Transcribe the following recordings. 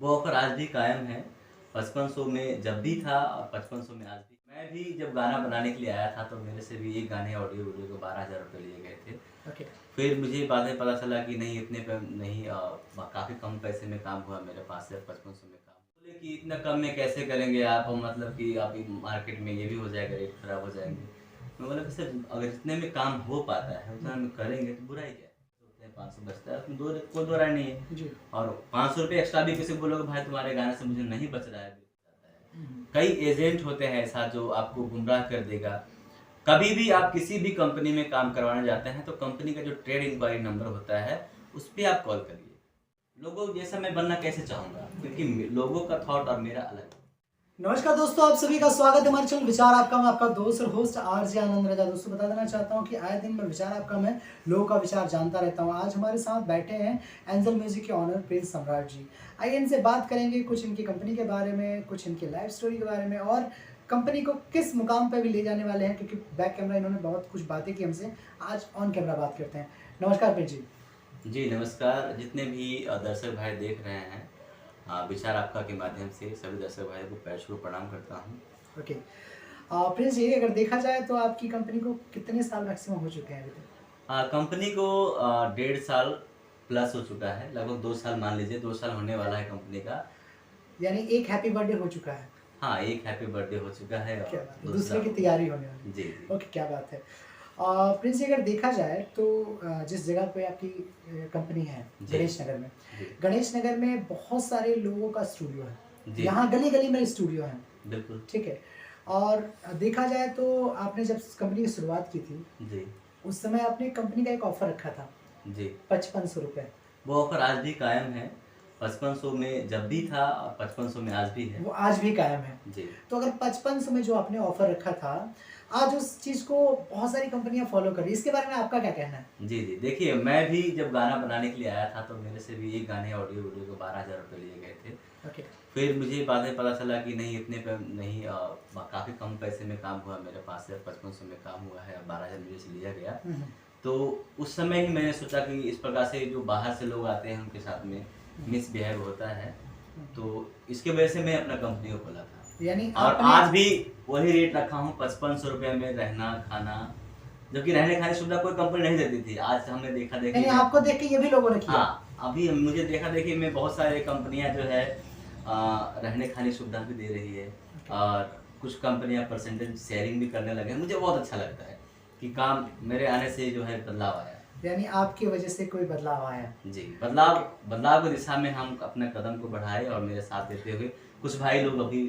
वो ऑफ़र आज भी कायम है। 5500 में जब भी था और 5500 में आज भी। मैं भी जब गाना बनाने के लिए आया था तो मेरे से भी एक गाने ऑडियो-वीडियो को 12,000 रुपए लिए गए थे। ओके। फिर मुझे बाद में पता चला कि नहीं इतने पे नहीं काफ़ी कम पैसे में काम हुआ मेरे पास से 5500 में काम। बोले कि इतना कम में कैसे करेंगे आप मतलब कि अभी मार्केट में ये भी हो जाएगा, रेट खराब हो जाएँगे। मैं बोला कि सर अगर इतने में काम हो पाता है, उतना में करेंगे तो बुराई क्या है? होते हैं 500 बचता है, उसमें कोई दो राय नहीं है। जी। और 500 रुपए एक्स्ट्रा भी किसी को बोलोगे भाई तुम्हारे गाने से मुझे नहीं बच रहा है, हुँ, कई एजेंट होते हैं ऐसा जो आपको गुमराह कर देगा। कभी भी आप किसी भी कंपनी में काम करवाने जाते हैं तो कंपनी का जो ट्रेड इंक्वायरी नंबर होता है, उस पे आप कॉल करिए। लोगों जैसा मैं बनना कैसे चाहूँगा? क्योंकि ओके। लोगों का थॉट और मेरा अलग है। नमस्कार दोस्तों, आप सभी का स्वागत है हमारे चैनल विचार आपका में। आपका दोस्त और होस्ट आरजे आनंद राजा। दोस्तों बता देना चाहता हूं कि आए दिन मैं विचार आपका में लोगों का विचार जानता रहता हूं। आज हमारे साथ बैठे हैं एंजल म्यूजिक के ऑनर प्रिंस सम्राट जी। आइए इनसे बात करेंगे कुछ इनकी कंपनी के बारे में, कुछ इनकी लाइफ स्टोरी के बारे में और कंपनी को किस मुकाम पर भी ले जाने वाले हैं, क्योंकि बैक कैमरा इन्होंने बहुत कुछ बातें की हमसे। आज ऑन कैमरा बात करते हैं। नमस्कार प्रिंस जी। जी, नमस्कार। जितने भी दर्शक भाई देख रहे हैं विचार आपका के माध्यम से सभी दर्शक भाइयों को पैर छू के प्रणाम करता हूँ। ओके। प्रिंस जी, अगर देखा जाए तो आपकी कंपनी को कितने साल मैक्सिमम हो चुके हैं अभी तक? कंपनी को 1.5 साल प्लस हो चुका है, लगभग 2 साल मान लीजिए, 2 साल होने वाला है कंपनी का। यानी एक हैप्पी बर्थडे हो चुका है। हाँ, एक हैप्पी बर्थडे हो चुका है क्या और बात है, दूसरा दूसरे की तैयारी होने वाली जी, है। जी। ओके, क्या बात है। प्रिंस जी, अगर देखा जाए तो जिस जगह पे आपकी कंपनी है, जी, गणेश नगर में, जी, गणेश नगर में बहुत सारे लोगों का स्टूडियो है। जी, यहाँ जी, गली-गली में स्टूडियो हैं, बिल्कुल। ठीक है। और देखा जाए तो आपने जब कंपनी की शुरुआत की थी, जी, उस समय आपने कंपनी का एक ऑफ़र रखा था, जी। ₹5500। वो ऑफ़र आज भी कायम है, 5500 में जब भी था और 5500 में आज भी है। वो आज भी कायम है। जी। तो अगर 5500 में जो आपने ऑफ़र रखा था, आज उस चीज़ को बहुत सारी कंपनियाँ फ़ॉलो कर रही हैं। इसके बारे में आपका क्या कहना है? जी, जी। देखिए, मैं भी जब गाना बनाने के लिए आया था तो मेरे से भी एक गाने ऑडियो-वीडियो को 12,000 रुपए लिए गए थे। ओके। फिर मुझे बाद में पता चला कि नहीं इतने पे नहीं काफ़ी कम पैसे में काम हुआ मेरे पास से 5500 में काम हुआ है और 12,000 मेरे से लिया गया। हुँ, हुँ। तो उस समय ही मैंने सोचा कि इस प्रकार से जो बाहर से लोग आते हैं उनके साथ में हुँ, मिसबिहेव होता है। हुँ। तो इसकी वजह से मैं अपना कंपनी को खोला था। यानी और आपने आज भी वही रेट रखा हूँ 5500 रुपए में रहना, खाना, जबकि रहने खाने की सुविधा कोई कंपनी नहीं देती थी। आज हमने देखा-देखी यानी में आपको देख के ये भी लोगों ने किया? हाँ, अभी मुझे देखा-देखी में बहुत सारे कंपनियाँ जो है रहने खाने की सुविधा भी दे रही है ओके। और कुछ कंपनियाँ परसेंटेज शेयरिंग भी करने लगे हैं। मुझे बहुत अच्छा लगता है कि काम मेरे आने से जो है बदलाव आया। यानी आपकी वजह से कोई बदलाव आया। जी, बदलाव ओके, बदलाव की दिशा में हम अपने कदम को बढ़ाए और मेरे साथ देते हुए कुछ भाई लोग अभी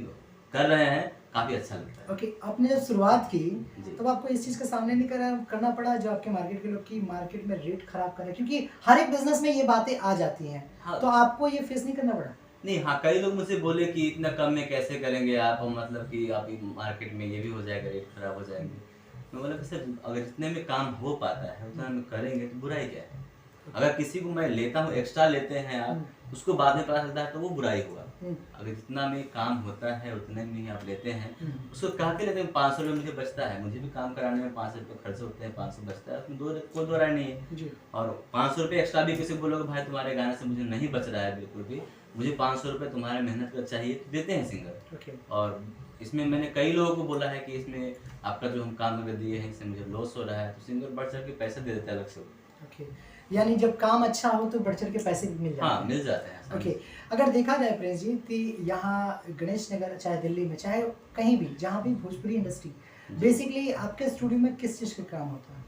कर रहे हैं, काफ़ी अच्छा लगता है। ओके। आपने जब शुरुआत की, जी। तब आपको इस चीज़ का सामना नहीं करना पड़ा जो आपके मार्केट के लोग की मार्केट में रेट खराब कर रहे हैं? क्योंकि हर एक बिज़नेस में ये बातें आ जाती हैं, हाँ, तो आपको ये फेस नहीं करना पड़ा? नहीं हाँ, कई लोग मुझसे बोले कि इतना कम में कैसे करेंगे आप मतलब कि अभी मार्केट में ये भी हो जाएगा, रेट खराब हो हुँ, जाएँगे। मैं बोला कि सर अगर इतने में काम हो पाता है, उतना हुँ। में करेंगे तो बुराई क्या है? ओके। अगर किसी को मैं लेता हूँ, एक्स्ट्रा लेते हैं हुँ, आप, उसको बाद में पता चलता है तो वो बुराई हुआ। हुँ, अगर जितना में काम होता है, उतने में ही आप लेते हैं, हुँ। उसको कह के लेते हैं 500 रुपए मुझे बचता है, मुझे भी काम कराने में 500 रुपए खर्च होते हैं, 500 बचता है, उसमें कोई दो राय नहीं है। जी। और 500 रुपए एक्स्ट्रा भी किसी को बोलोगे भाई तुम्हारे गाने से मुझे नहीं बच रहा है बिल्कुल भी, मुझे 500 रुपए तुम्हारे मेहनत का चाहिए, तो देते हैं सिंगर। ओके, और इसमें मैंने कई लोगों को बोला है कि इसमें आपका जो हम काम अगर दिए हैं, इससे मुझे लॉस हो रहा है, तो सिंगर बढ़-चढ़ के पैसे दे देता है अलग से। ओके। यानी जब काम अच्छा हो तो बढ़-चढ़ के पैसे भी मिल जाते हाँ, हैं। मिल जाते हैं आसानी ओके। से। अगर देखा जाए प्रिंस जी कि यहाँ गणेश नगर, चाहे दिल्ली में, चाहे कहीं भी जहाँ भी भोजपुरी इंडस्ट्री, जी। बेसिकली आपके स्टूडियो में किस चीज़ का काम होता है?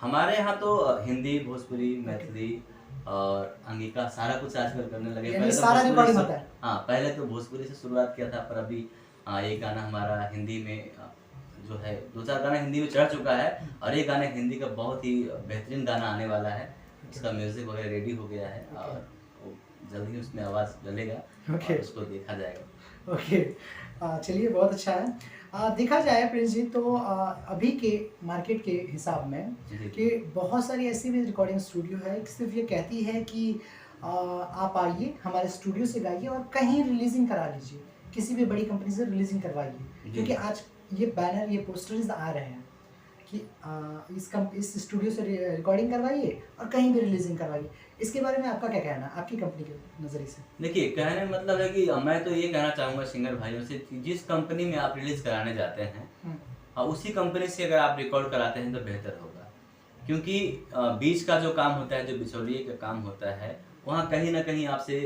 हमारे यहाँ तो हिंदी, भोजपुरी, ओके। मैथिली और अंगिका सारा कुछ आजकल करने लगे। यानी पहले तो सारा भोजपुरी रिकॉर्डिंग से होता है? हाँ, पहले तो भोजपुरी से शुरुआत किया था पर अभी एक गाना हमारा हिंदी में जो है 2-4 गाना हिंदी में चढ़ चुका है हुँ, और एक गाना हिंदी का बहुत ही बेहतरीन गाना आने वाला है। ओके, उसका म्यूज़िक वगैरह रेडी हो गया है ओके, और वो जल्द ही उसमें आवाज़ डलेगा ओके, और उसको देखा जाएगा। ओके। चलिए, बहुत अच्छा है। देखा जाए प्रिंस जी तो अभी के मार्केट के हिसाब में जी, कि जी। बहुत सारी ऐसी भी रिकॉर्डिंग स्टूडियो है कि सिर्फ़ ये कहती है कि आप आइए हमारे स्टूडियो से गाइए और कहीं रिलीज़िंग करा लीजिए। किसी भी बड़ी कंपनी से रिलीज़िंग करवाइए। जी, क्योंकि जी। आज ये बैनर, ये पोस्टर्स आ रहे हैं कि इस स्टूडियो से रिकॉर्डिंग करवाइए और कहीं भी रिलीज़िंग करवाइए। इसके बारे में आपका क्या कहना है, आपकी कंपनी के नज़रिए से? देखिए, कहने का मतलब है कि मैं तो ये कहना चाहूँगा सिंगर भाइयों से कि जिस कंपनी में आप रिलीज़ कराने जाते हैं, हुँ, उसी कंपनी से अगर आप रिकॉर्ड कराते हैं तो बेहतर होगा। क्योंकि बीच का जो काम होता है, जो बिचौलिए का काम होता है, वहाँ कहीं न कहीं आपसे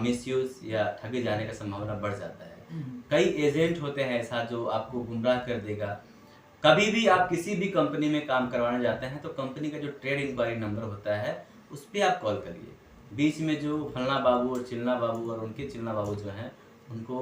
मिसयूज़ या ठगे जाने का संभावना बढ़ जाता है। हुँ, कई एजेंट होते हैं ऐसा जो आपको गुमराह कर देगा। कभी भी आप किसी भी कंपनी में काम करवाने जाते हैं तो कंपनी का जो ट्रेड इंक्वायरी नंबर होता है, उस पे आप कॉल करिए। बीच में जो फलना बाबू और चिलना बाबू और उनके चिलना बाबू जो हैं, उनको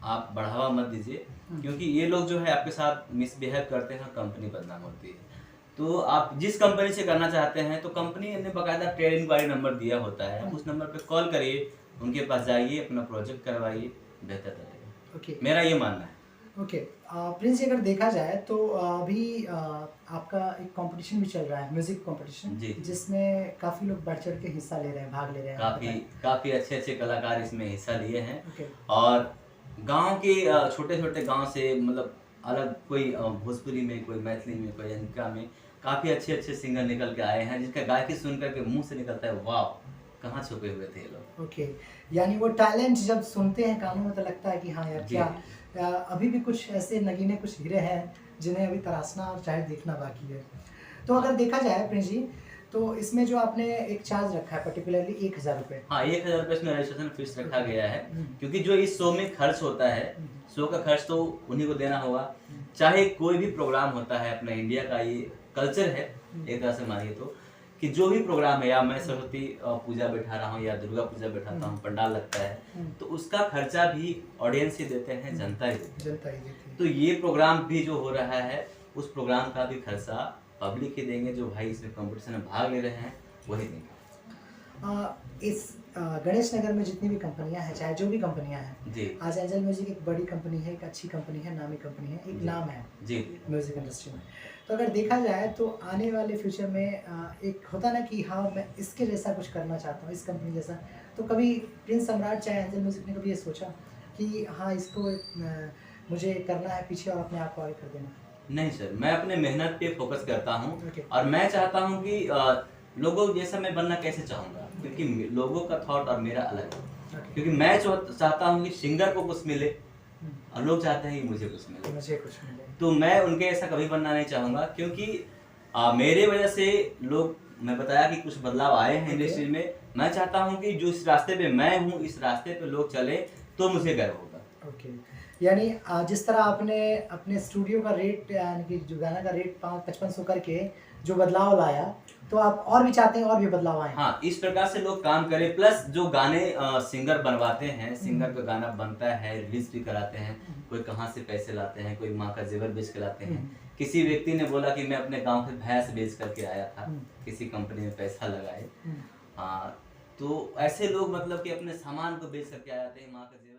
आप बढ़ावा मत दीजिए, हुँ, क्योंकि ये लोग जो है आपके साथ मिसबिहेव करते हैं, कंपनी बदनाम होती है। तो आप जिस कंपनी से करना चाहते हैं, तो कंपनी ने बाकायदा ट्रेड इंक्वायरी नंबर दिया होता है, आप हुँ, उस नंबर पे कॉल करिए, उनके पास जाइए, अपना प्रोजेक्ट करवाइए, बेहतर रहेगा। ओके। मेरा ये मानना है। ओके। प्रिंस जी, अगर देखा जाए तो अभी आपका एक कंपटीशन भी चल रहा है, म्यूज़िक कंपटीशन, जी, जी। जिसमें काफ़ी लोग बढ़-चढ़ के हिस्सा ले रहे हैं, भाग ले रहे हैं, आप काफ़ी बताएँ? काफ़ी अच्छे-अच्छे कलाकार इसमें हिस्सा लिए हैं ओके। और गाँव के छोटे-छोटे गाँव से मतलब अलग कोई भोजपुरी में, कोई मैथिली में, कोई अंगिका में काफ़ी अच्छे-अच्छे सिंगर निकल के आए हैं, जिनका गायकी सुन कर के मुँह से निकलता है, वाव! कहाँ छुपे हुए थे ये लोग। ओके, यानी वो टैलेंट जब सुनते हैं कानों में तो लगता है कि हाँ यार, जी, क्या जी। अभी भी कुछ ऐसे नगीने कुछ हीरे हैं जिन्हें अभी तराशना और शायद देखना बाकी है। तो अगर देखा जाए प्रिंस जी, तो इसमें जो आपने एक चार्ज रखा है पर्टिकुलरली ₹1000। हाँ, ₹1000 इसमें रजिस्ट्रेशन फीस रखा ओके। गया है, हुँ, क्योंकि जो इस शो में खर्च होता है, हुँ, शो का खर्च तो उन्हीं को देना होगा। हुँ, चाहे कोई भी प्रोग्राम होता है, अपना इंडिया का ये कल्चर है, हुँ, एक तरह से मानिए तो, कि जो भी प्रोग्राम है, या मैं हुँ, सरस्वती पूजा बैठा रहा हूँ या दुर्गा पूजा बैठाता हुँ, हूँ, पंडाल लगता है, हुँ, तो उसका खर्चा भी ऑडियंस ही देते हैं, हुँ, जनता ही देती है। जनता ही देती है। तो ये प्रोग्राम भी जो हो रहा है, उस प्रोग्राम का भी खर्चा पब्लिक ही देंगे, जो भाई इसमें कॉम्पिटिशन में भाग ले रहे हैं, वही देंगे। इस गणेश नगर में जितनी भी कंपनियां हैं, चाहे जो भी कंपनियां हैं, जी, आज एंजल म्यूजिक एक बड़ी कंपनी है, एक अच्छी कंपनी है, नामी कंपनी है, एक जी। नाम है जी, जी। म्यूजिक इंडस्ट्री में। तो अगर देखा जाए तो आने वाले फ्यूचर में एक होता ना कि हाँ मैं इसके जैसा कुछ करना चाहता हूँ, इस कंपनी जैसा। तो कभी प्रिंस सम्राट चाहे एंजल म्यूजिक ने कभी ये सोचा कि हाँ इसको मुझे करना है पीछे और अपने आप को आगे कर देना? नहीं सर, मैं अपने मेहनत पे फ़ोकस करता हूँ ओके। और मैं चाहता हूँ कि लोगों जैसा मैं बनना कैसे चाहूँगा, क्योंकि लोगों का थॉट और मेरा अलग है। ओके। क्योंकि मैं चाहता हूँ कि सिंगर को कुछ मिले हम्म, और लोग चाहते हैं कि मुझे कुछ मिले। मुझे कुछ मिले। तो मैं उनके ऐसा कभी बनना नहीं चाहूँगा, क्योंकि मेरे वजह से लोग, मैं बताया कि कुछ बदलाव आए हैं ओके। इंडस्ट्री में। मैं चाहता हूँ कि जो इस रास्ते पे मैं हूँ, इस रास्ते पे लोग चले तो मुझे गर्व होगा। ओके। यानी जिस तरह आपने अपने स्टूडियो का रेट यानी कि जो गाना का रेट 5500 करके जो बदलाव लाया, तो आप और भी चाहते हैं और भी बदलाव आए? हाँ, इस प्रकार से लोग काम करें, प्लस जो गाने सिंगर बनवाते हैं, सिंगर का गाना बनता है, रिलीज़ भी कराते हैं, कोई कहाँ से पैसे लाते हैं, कोई माँ का ज़ेवर बेच के लाते हैं। किसी व्यक्ति ने बोला कि मैं अपने गाँव से भैंस बेच करके आया था, किसी कंपनी में पैसा लगाए। हाँ, तो ऐसे लोग मतलब कि अपने सामान को बेच करके आ जाते हैं, माँ का ज़ेवर